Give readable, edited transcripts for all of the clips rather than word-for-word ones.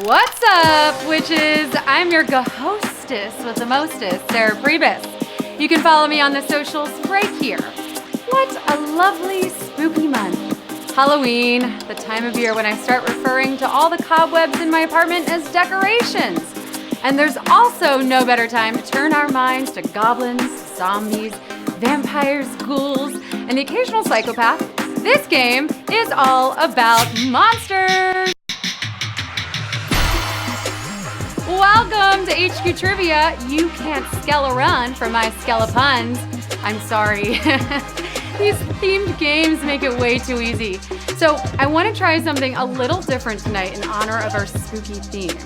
What's up, witches? I'm your hostess with the mostest, Sarah Pribis. You can follow me on the socials right here. What a lovely spooky month. Halloween, the time of year when I start referring to all the cobwebs in my apartment as decorations. And there's also no better time to turn our minds to goblins, zombies, vampires, ghouls, and the occasional psychopath. This game is all about monsters. Welcome to HQ Trivia. You can't skele-run from my skele-puns. I'm sorry. These themed games make it way too easy. So I want to try something a little different tonight in honor of our spooky theme.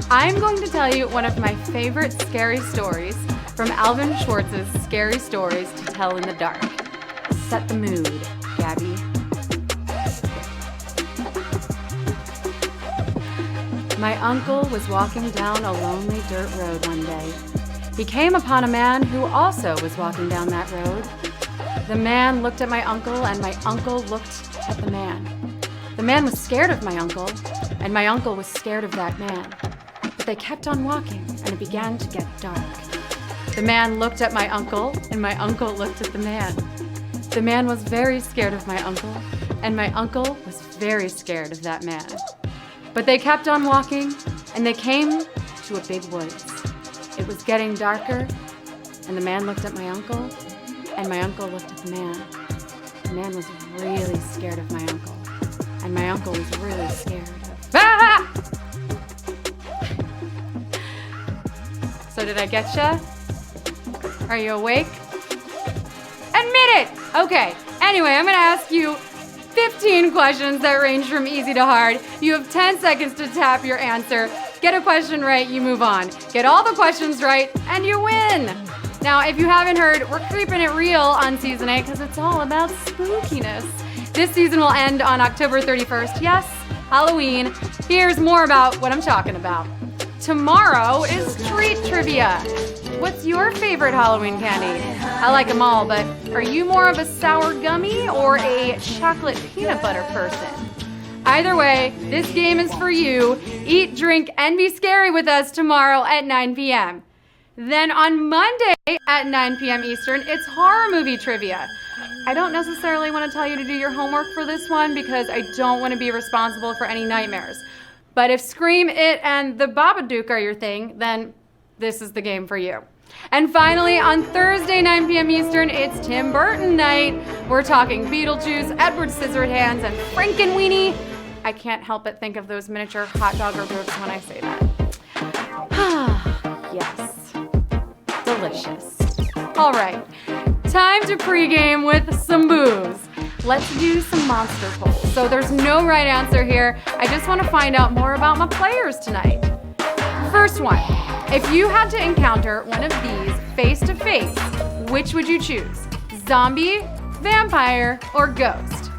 I'm going to tell you one of my favorite scary stories from Alvin Schwartz's Scary Stories to Tell in the Dark. Set the mood, Gabby. My uncle was walking down a lonely dirt road one day. He came upon a man who also was walking down that road. The man looked at my uncle, and my uncle looked at the man. The man was scared of my uncle, and my uncle was scared of that man. But they kept on walking, and it began to get dark. The man looked at my uncle, and my uncle looked at the man. The man was very scared of my uncle, and my uncle was very scared of that man. But they kept on walking, and they came to a big woods. It was getting darker, and the man looked at my uncle, and my uncle looked at the man. The man was really scared of my uncle, and my uncle was really scared of... Ah! So did I get ya? Are you awake? Admit it! Okay, anyway, I'm gonna ask you 15 questions that range from easy to hard. You have 10 seconds to tap your answer. Get a question right, you move on. Get all the questions right, and you win. Now, if you haven't heard, we're creeping it real on Season 8 because it's all about spookiness. This season will end on October 31st. Yes, Halloween. Here's more about what I'm talking about. Tomorrow is treat trivia. What's your favorite Halloween candy? I like them all, but are you more of a sour gummy or a chocolate peanut butter person? Either way, this game is for you. Eat, drink, and be scary with us tomorrow at 9 p.m. Then on Monday at 9 p.m. Eastern, it's horror movie trivia. I don't necessarily want to tell you to do your homework for this one because I don't want to be responsible for any nightmares. But if Scream, It, and The Babadook are your thing, then this is the game for you. And finally, on Thursday, 9 p.m. Eastern, it's Tim Burton night. We're talking Beetlejuice, Edward Scissorhands, and Frankenweenie. I can't help but think of those miniature hot dog hors when I say that. Yes, delicious. All right, time to pregame with some booze. Let's do some monster polls. So there's no right answer here. I just want to find out more about my players tonight. First one, if you had to encounter one of these face to face, which would you choose? Zombie, vampire, or ghost?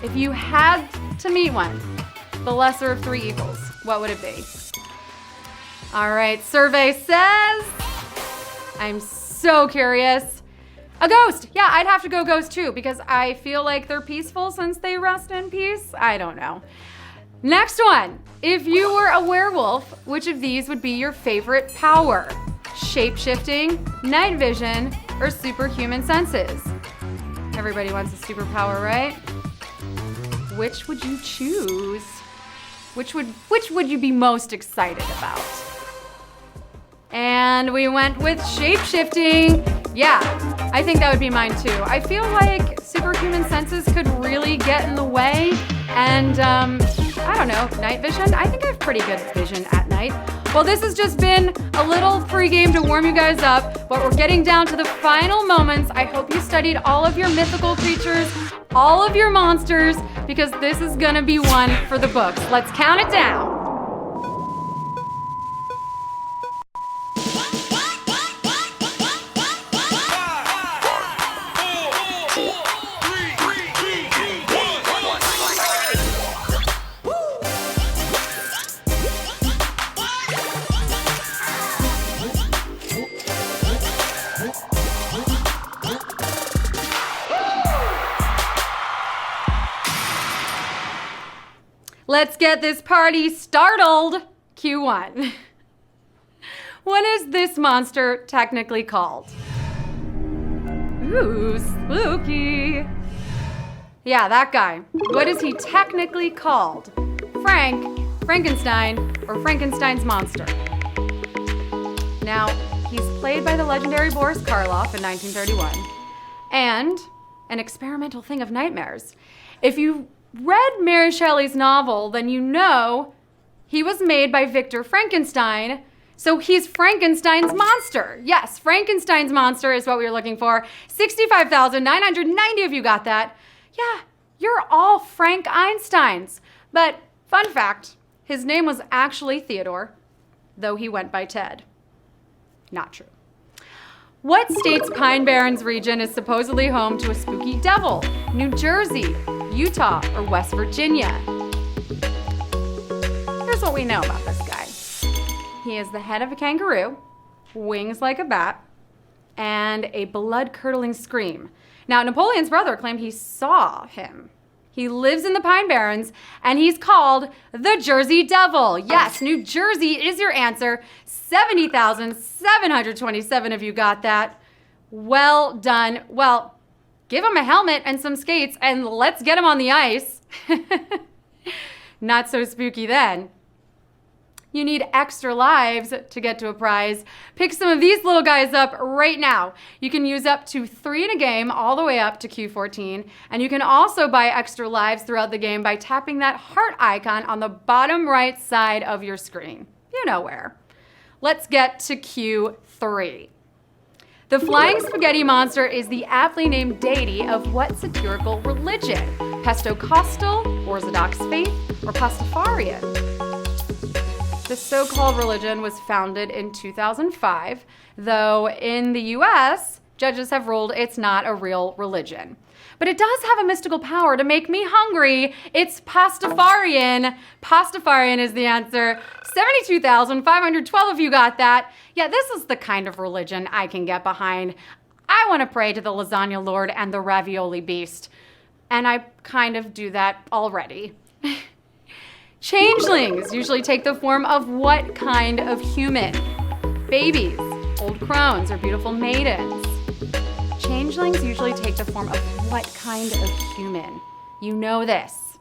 If you had to meet one, the lesser of three evils, what would it be? All right, survey says, I'm so curious. A ghost. Yeah, I'd have to go ghost too because I feel like they're peaceful since they rest in peace. I don't know. Next one. If you were a werewolf, which of these would be your favorite power? Shape-shifting, night vision, or superhuman senses? Everybody wants a superpower, right? Which would you choose? Which would you be most excited about? And we went with shape-shifting. Yeah, I think that would be mine too. I feel like superhuman senses could really get in the way. And I don't know, night vision? I think I have pretty good vision at night. Well, this has just been a little pregame to warm you guys up, but we're getting down to the final moments. I hope you studied all of your mythical creatures, all of your monsters, because this is gonna be one for the books. Let's count it down. Let's get this party startled. Q1. What is this monster technically called? Ooh, spooky. Yeah, that guy. What is he technically called? Frank, Frankenstein, or Frankenstein's monster? Now, he's played by the legendary Boris Karloff in 1931, and an experimental thing of nightmares. If you read Mary Shelley's novel, then you know he was made by Victor Frankenstein, so he's Frankenstein's monster. Yes, Frankenstein's monster is what we were looking for. 65,990 of you got that. Yeah, you're all Frank Einsteins. But fun fact, his name was actually Theodore, though he went by Ted. Not true. What state's Pine Barrens region is supposedly home to a spooky devil? New Jersey, Utah, or West Virginia? Here's what we know about this guy. He is the head of a kangaroo, wings like a bat, and a blood-curdling scream. Now, Napoleon's brother claimed he saw him. He lives in the Pine Barrens, and he's called the Jersey Devil. Yes, New Jersey is your answer. 70,727 of you got that. Well done. Well, give him a helmet and some skates, and let's get him on the ice. Not so spooky then. You need extra lives to get to a prize. Pick some of these little guys up right now. You can use up to 3 in a game all the way up to Q14. And you can also buy extra lives throughout the game by tapping that heart icon on the bottom right side of your screen. You know where. Let's get to Q3. The Flying Spaghetti Monster is the aptly named deity of what satirical religion? Pentecostal, Orthodox faith, or Pastafarian? The so-called religion was founded in 2005, though in the US, judges have ruled it's not a real religion. But it does have a mystical power to make me hungry. It's Pastafarian. Pastafarian is the answer. 72,512 of you got that. Yeah, this is the kind of religion I can get behind. I want to pray to the lasagna lord and the ravioli beast. And I kind of do that already. Changelings usually take the form of what kind of human? Babies, old crones, or beautiful maidens. Changelings usually take the form of what kind of human? You know this.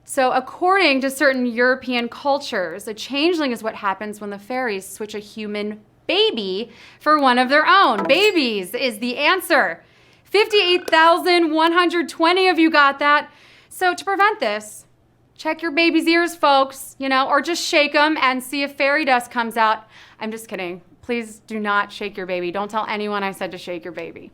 So according to certain European cultures, a changeling is what happens when the fairies switch a human baby for one of their own. Babies is the answer. 58,120 of you got that. So to prevent this, check your baby's ears, folks, or just shake them and see if fairy dust comes out. I'm just kidding. Please do not shake your baby. Don't tell anyone I said to shake your baby.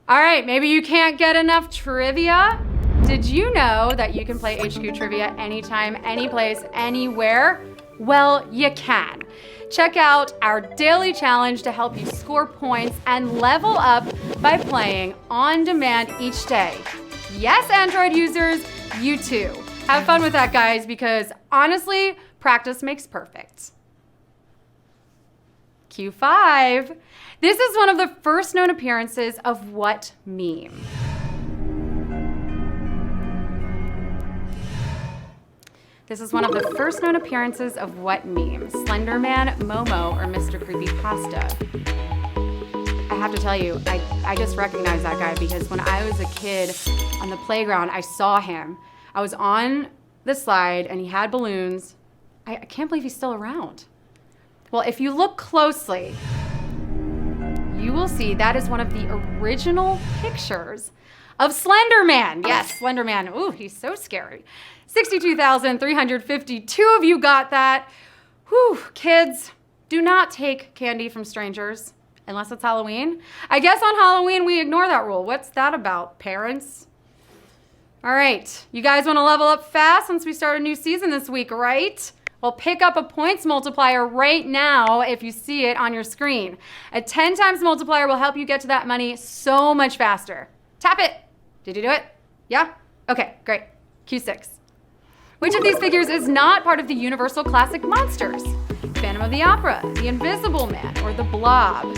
All right, maybe you can't get enough trivia. Did you know that you can play HQ Trivia anytime, any place, anywhere? Well, you can. Check out our daily challenge to help you score points and level up by playing on demand each day. Yes, Android users, you too. Have fun with that, guys, because honestly, practice makes perfect. Q5. This is one of the first known appearances of what meme? This is one of the first known appearances of what meme? Slenderman, Momo, or Mr. Creepypasta? I have to tell you, I just recognize that guy because when I was a kid on the playground, I saw him. I was on the slide and he had balloons. I can't believe he's still around. Well, if you look closely, you will see that is one of the original pictures of Slenderman. Yes, Slenderman. Ooh, he's so scary. 62,352 of you got that. Whew, kids, do not take candy from strangers unless it's Halloween. I guess on Halloween we ignore that rule. What's that about, parents? All right, you guys want to level up fast since we start a new season this week, right? Well, pick up a points multiplier right now if you see it on your screen. A 10 times multiplier will help you get to that money so much faster. Tap it. Did you do it? Yeah? Okay, great. Q6. Which of these figures is not part of the Universal Classic Monsters? Phantom of the Opera, the Invisible Man, or the Blob?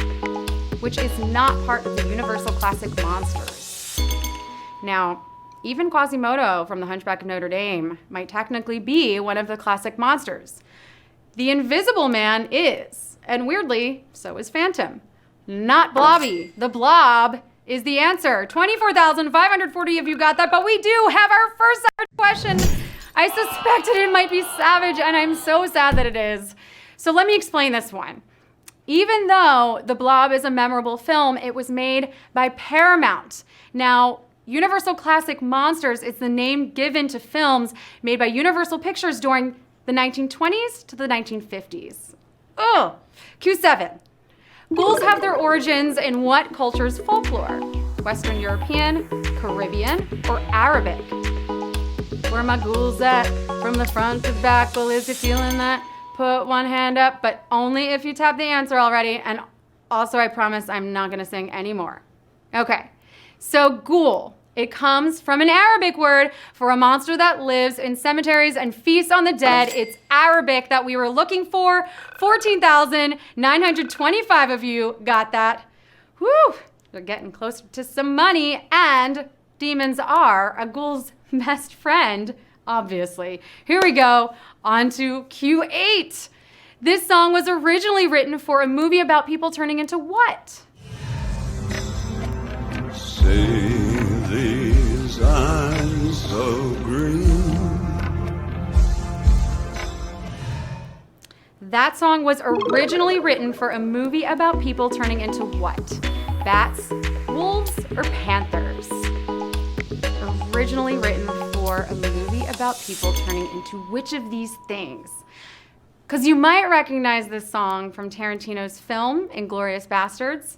Which is not part of the Universal Classic Monsters? Now, even Quasimodo from The Hunchback of Notre Dame might technically be one of the classic monsters. The Invisible Man is, and weirdly, so is Phantom. Not Blobby. The Blob is the answer. 24,540 of you got that, but we do have our first savage question. I suspected it might be savage, and I'm so sad that it is. So let me explain this one. Even though The Blob is a memorable film, it was made by Paramount. Now, Universal Classic Monsters is the name given to films made by Universal Pictures during the 1920s to the 1950s. Ugh. Q7. Ghouls have their origins in what culture's folklore? Western European, Caribbean, or Arabic? Where my ghouls at? From the front to back, well, is you feeling that? Put one hand up, but only if you tap the answer already. And also, I promise I'm not gonna sing anymore. Okay, so ghoul. It comes from an Arabic word for a monster that lives in cemeteries and feasts on the dead. It's Arabic that we were looking for. 14,925 of you got that. Whew, we're getting closer to some money, and demons are a ghoul's best friend, obviously. Here we go, on to Q8. This song was originally written for a movie about people turning into what? Say these eyes so green. That song was originally written for a movie about people turning into what? Bats, wolves, or panthers? Originally written for a movie about people turning into which of these things? Because you might recognize this song from Tarantino's film, Inglourious Basterds,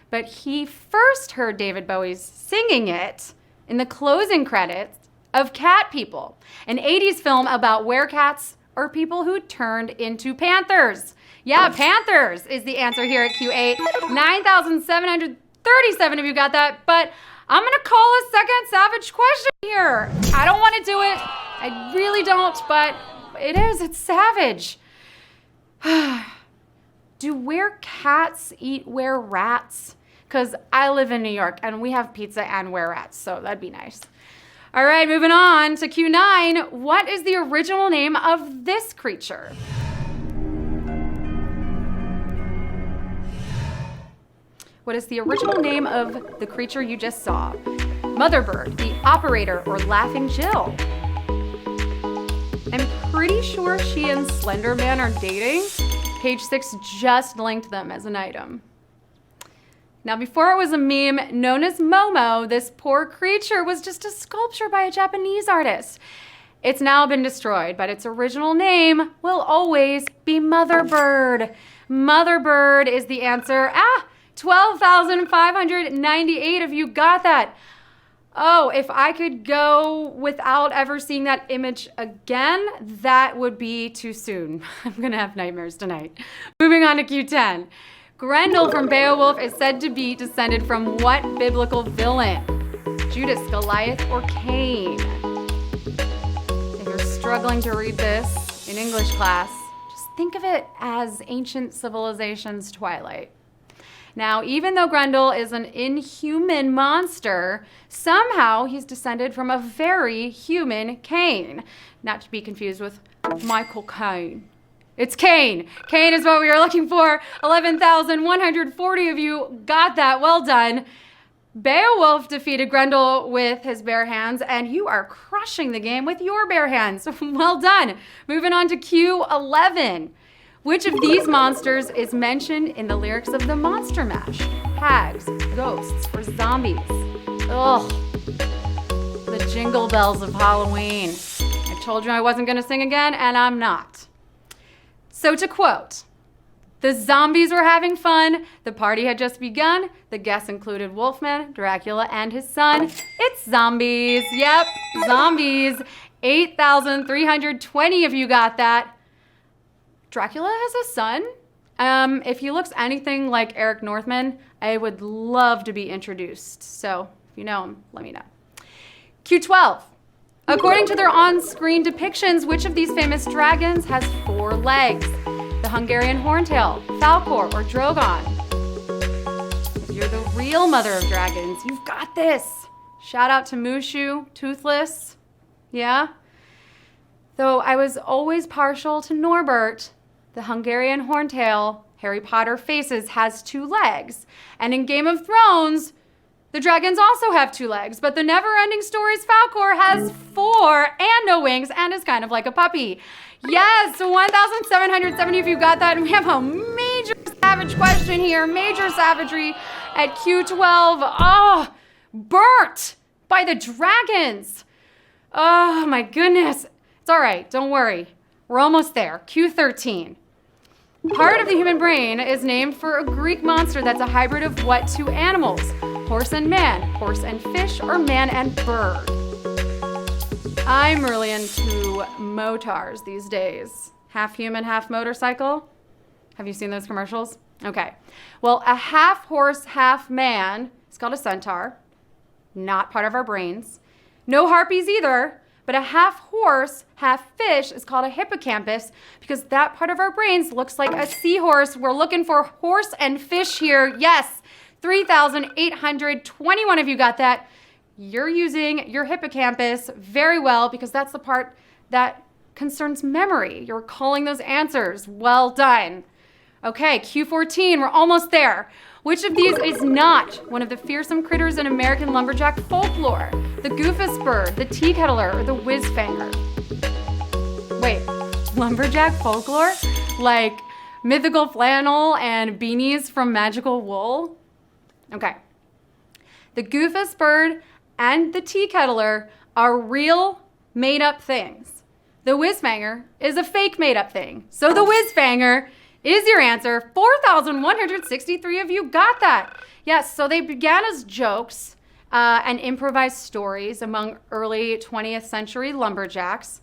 but he first heard David Bowie's singing it in the closing credits of Cat People, an 80s film about werecats or people who turned into panthers. Yeah, panthers is the answer here at Q8. 9,737 of you got that, but I'm gonna call a second savage question here. I don't wanna do it, I really don't, but it's savage. Do were-cats eat were-rats? Because I live in New York and we have pizza and were-rats, so that'd be nice. All right, moving on to Q9. What is the original name of this creature? What is the original name of the creature you just saw? Motherbird, the Operator, or Laughing Jill? I'm pretty sure she and Slender Man are dating. Page 6 just linked them as an item. Now, before it was a meme known as Momo, this poor creature was just a sculpture by a Japanese artist. It's now been destroyed, but its original name will always be Motherbird. Motherbird is the answer. 12,598 of you got that. Oh, if I could go without ever seeing that image again, that would be too soon. I'm gonna have nightmares tonight. Moving on to Q10. Grendel from Beowulf is said to be descended from what biblical villain? Judas, Goliath, or Cain? If you're struggling to read this in English class, just think of it as ancient civilization's Twilight. Now, even though Grendel is an inhuman monster, somehow he's descended from a very human Cain. Not to be confused with Michael Caine. It's Cain. Cain is what we were looking for. 11,140 of you got that. Well done. Beowulf defeated Grendel with his bare hands, and you are crushing the game with your bare hands. Well done. Moving on to Q11. Which of these monsters is mentioned in the lyrics of the Monster Mash? Hags, ghosts, or zombies? Ugh. The jingle bells of Halloween. I told you I wasn't gonna sing again, and I'm not. So to quote, the zombies were having fun, the party had just begun, the guests included Wolfman, Dracula, and his son. It's zombies. Yep, zombies. 8,320 of you got that. Dracula has a son. If he looks anything like Eric Northman, I would love to be introduced. So if you know him, let me know. Q12. According to their on-screen depictions, which of these famous dragons has 4 legs? The Hungarian Horntail, Falkor, or Drogon? If you're the real mother of dragons, you've got this. Shout out to Mushu, toothless. Yeah? Though I was always partial to Norbert, the Hungarian horntail Harry Potter faces has 2 legs. And in Game of Thrones, the dragons also have 2 legs, but the never-ending stories Falcor has 4 and no wings and is kind of like a puppy. Yes, 1,770 of you got that. And we have a major savage question here, major savagery at Q12. Oh, burnt by the dragons. Oh my goodness. It's all right, don't worry. We're almost there. Q13. Part of the human brain is named for a Greek monster that's a hybrid of what 2 animals? Horse and man, horse and fish, or man and bird? I'm really into motars these days. Half human, half motorcycle. Have you seen those commercials? Okay. Well, a half horse, half man is called a centaur. Not part of our brains. No harpies either. But a half horse, half fish is called a hippocampus because that part of our brains looks like a seahorse. We're looking for horse and fish here. Yes, 3,821 of you got that. You're using your hippocampus very well because that's the part that concerns memory. You're recalling those answers. Well done. Okay, Q14, we're almost there. Which of these is not one of the fearsome critters in American lumberjack folklore? The goofus bird, the tea kettler, or the whizfanger? Wait, lumberjack folklore? Like mythical flannel and beanies from magical wool? Okay. The goofus bird and the tea kettler are real made-up things. The whizfanger is a fake made-up thing. So the whizfanger is your answer. 4,163 of you got that. Yes, so they began as jokes and improvised stories among early 20th century lumberjacks,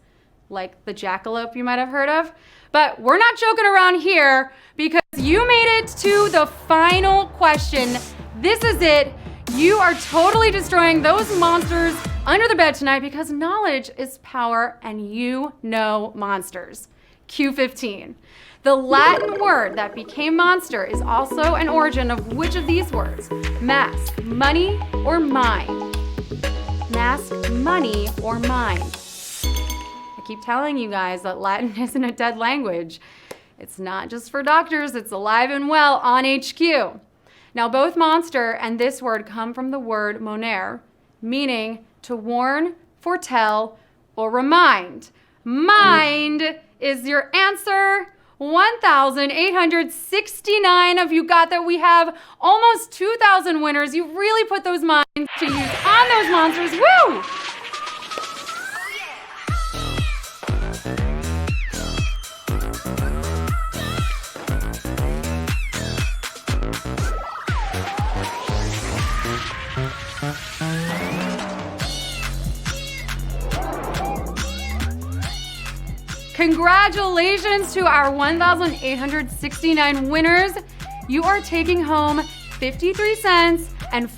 like the jackalope you might have heard of. But we're not joking around here because you made it to the final question. This is it. You are totally destroying those monsters under the bed tonight because knowledge is power and you know monsters. Q15. The Latin word that became monster is also an origin of which of these words? Mask, money, or mind? Mask, money, or mind? I keep telling you guys that Latin isn't a dead language. It's not just for doctors, it's alive and well on HQ. Now, both monster and this word come from the word monere, meaning to warn, foretell, or remind. Mind is your answer. 1,869 of you got that. We have almost 2,000 winners. You really put those minds to use on those monsters. Woo! Congratulations to our 1,869 winners. You are taking home 53 cents and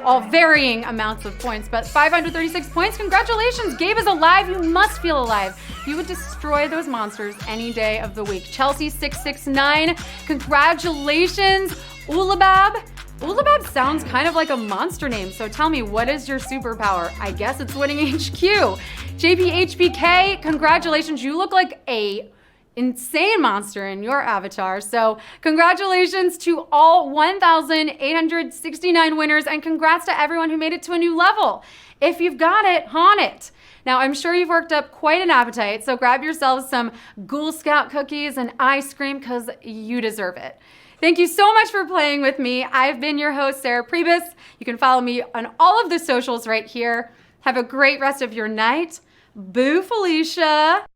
all varying amounts of points, but 536 points. Congratulations. Gabe is alive. You must feel alive. You would destroy those monsters any day of the week. Chelsea669, congratulations. Ulabab. Ulabab sounds kind of like a monster name, so tell me, what is your superpower? I guess it's winning HQ. JPHBK, congratulations. You look like a insane monster in your avatar. So congratulations to all 1,869 winners, and congrats to everyone who made it to a new level. If you've got it, haunt it. Now, I'm sure you've worked up quite an appetite, so grab yourselves some Ghoul Scout cookies and ice cream because you deserve it. Thank you so much for playing with me. I've been your host, Sarah Pribis. You can follow me on all of the socials right here. Have a great rest of your night. Boo, Felicia.